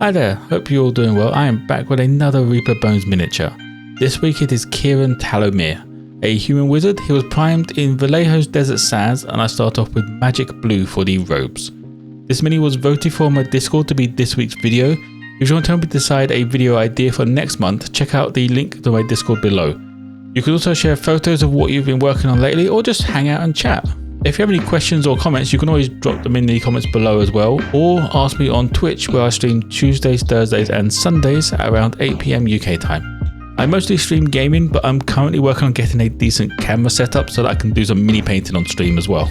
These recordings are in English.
Hi there, hope you're all doing well. I am back with another Reaper Bones miniature. This week it is Kieran Tallowmire, a human wizard. He was primed in Vallejo's Desert Sands, and I start off with Magic Blue for the robes. This mini was voted for on my Discord to be this week's video. If you want to help me decide a video idea for next month, check out the link to my Discord below. You can also share photos of what you've been working on lately, or just hang out and chat. If you have any questions or comments, you can always drop them in the comments below as well, or ask me on Twitch, where I stream Tuesdays, Thursdays and Sundays at around 8 PM UK time. I mostly stream gaming, but I'm currently working on getting a decent camera setup so that I can do some mini painting on stream as well.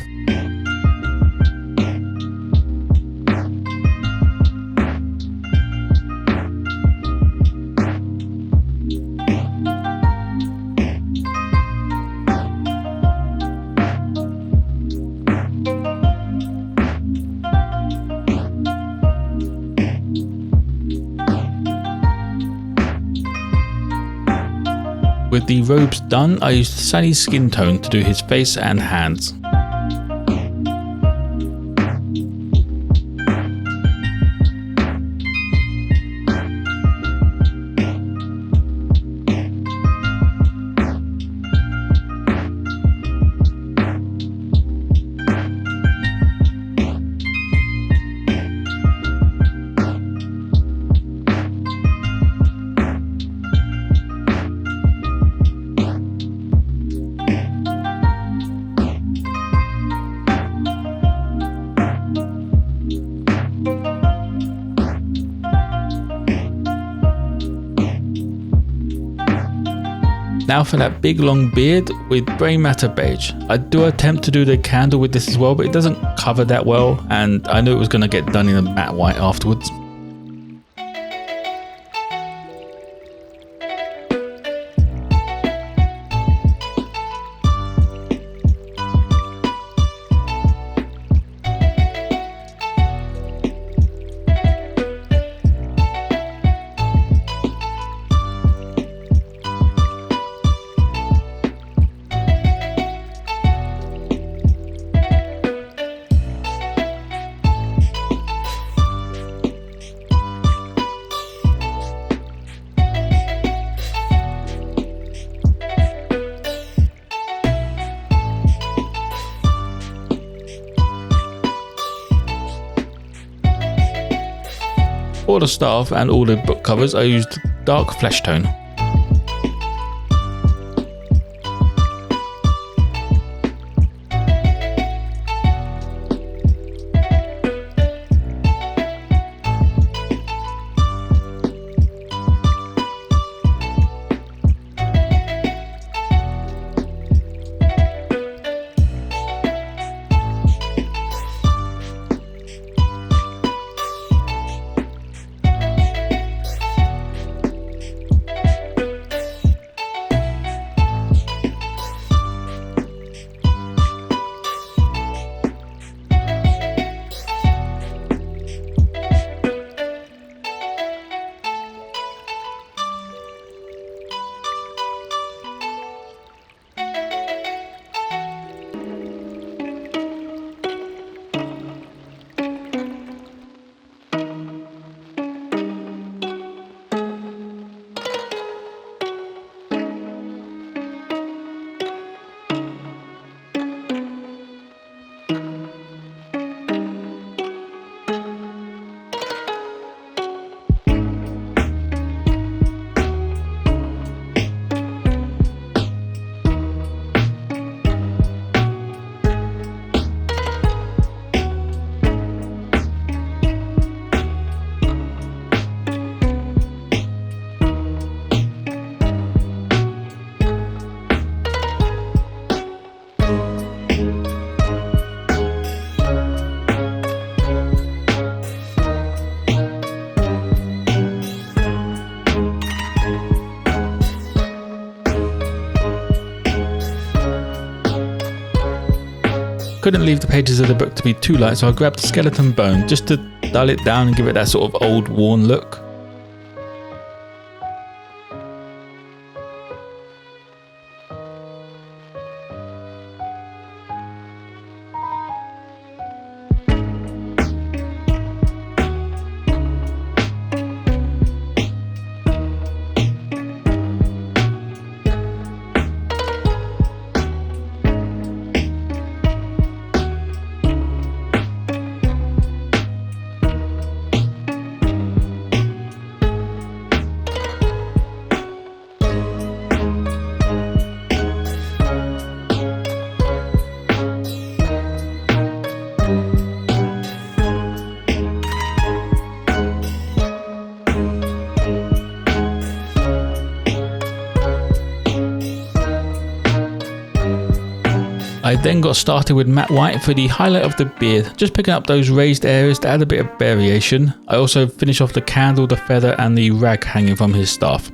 With the robes done, I used Sally's skin tone to do his face and hands. Now for that big long beard with Brain Matter Beige. I do attempt to do the candle with this as well, but it doesn't cover that well, and I knew it was going to get done in a matte white afterwards. For the staff and all the book covers, I used dark flesh tone. Couldn't leave the pages of the book to be too light, so I grabbed skeleton bone just to dull it down and give it that sort of old worn look. I then got started with matte white for the highlight of the beard, just picking up those raised areas to add a bit of variation. I also finished off the candle, the feather and the rag hanging from his staff.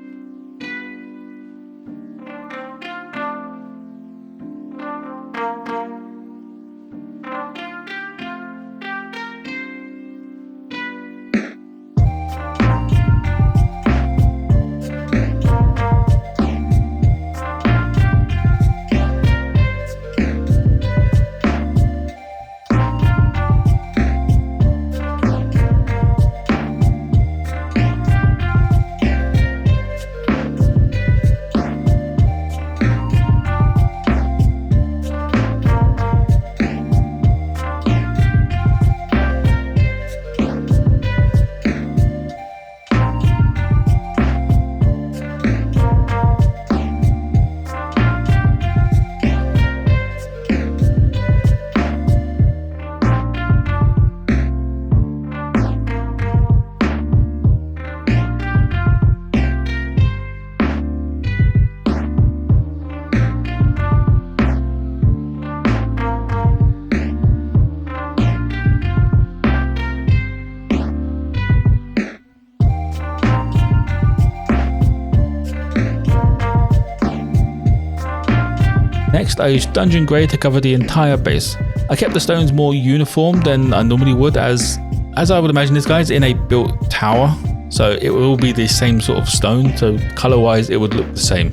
Next, I used Dungeon Grey to cover the entire base. I kept the stones more uniform than I normally would, as I would imagine this guy's in a built tower, so it will be the same sort of stone, so colour wise it would look the same.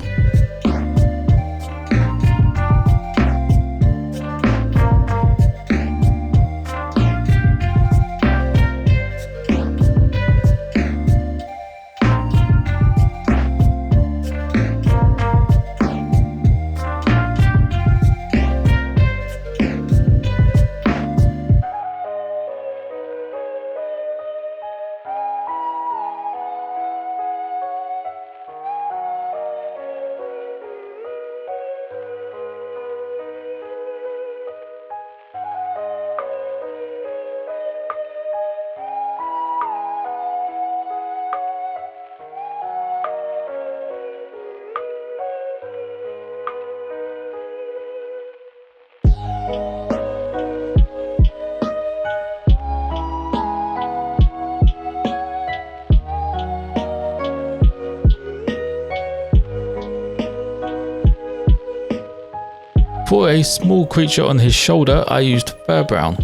For a small creature on his shoulder, I used fur brown.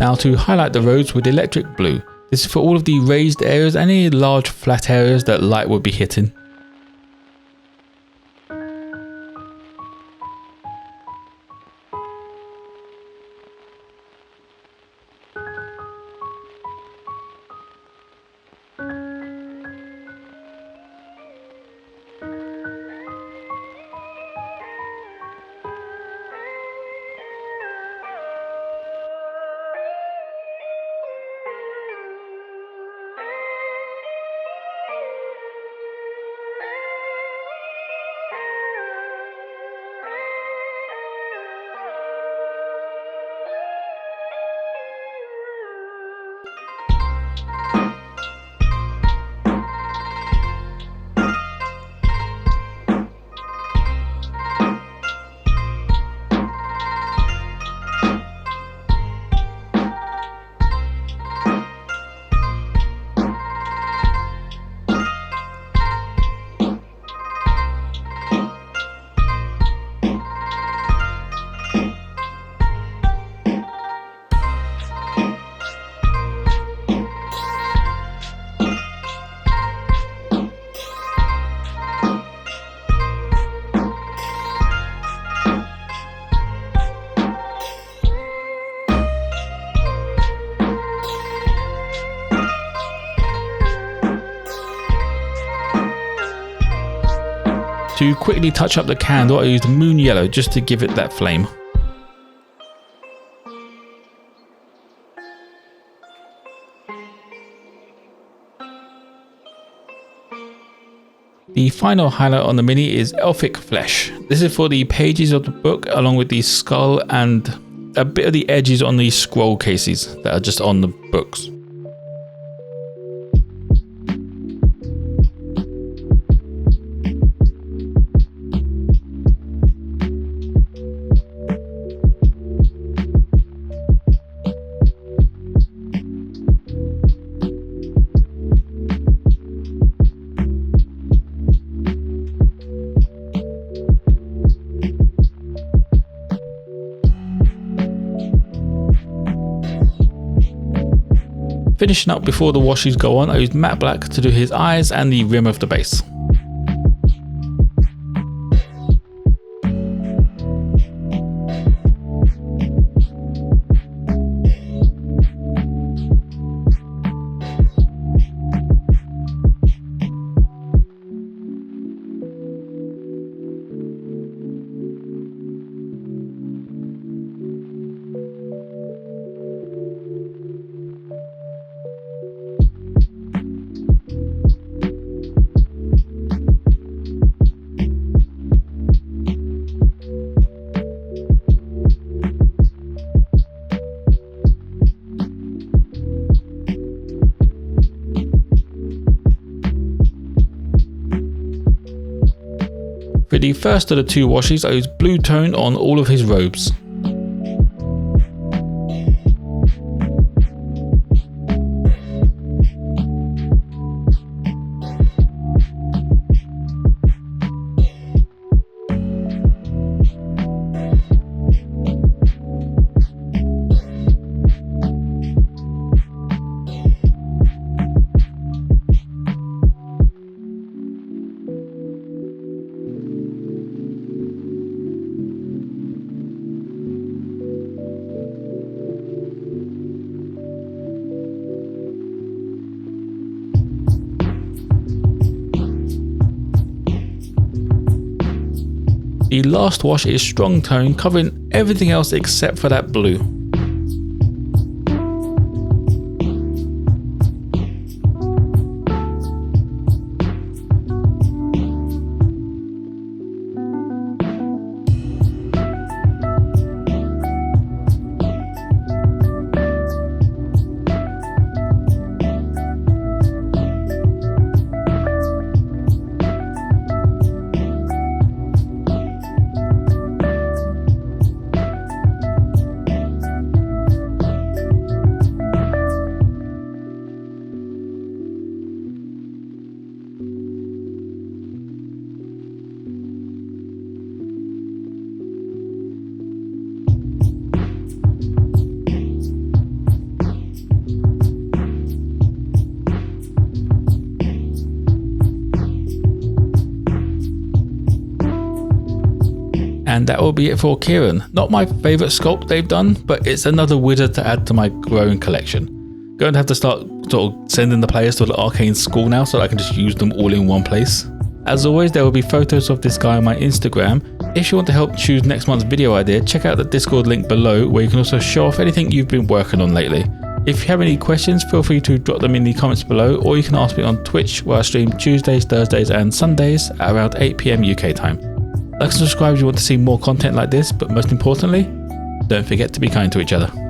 Now to highlight the roads with electric blue. This is for all of the raised areas and any large flat areas that light would be hitting. To quickly touch up the candle, I used moon yellow just to give it that flame. The final highlight on the Mini is Elfic Flesh. This is for the pages of the book, along with the skull and a bit of the edges on the scroll cases that are just on the books. Finishing up before the washes go on, I used matte black to do his eyes and the rim of the base. For the first of the two washes, I used blue tone on all of his robes. The last wash is strong tone, covering everything else except for that blue. And that will be it for Kieran. Not my favourite sculpt they've done, but it's another wizard to add to my growing collection. Going to have to start sort of sending the players to the arcane school now so that I can just use them all in one place. As always, there will be photos of this guy on my Instagram. If you want to help choose next month's video idea, check out the Discord link below, where you can also show off anything you've been working on lately. If you have any questions, feel free to drop them in the comments below, or you can ask me on Twitch, where I stream Tuesdays, Thursdays and Sundays at around 8 PM UK time. Like and subscribe if you want to see more content like this, but most importantly, don't forget to be kind to each other.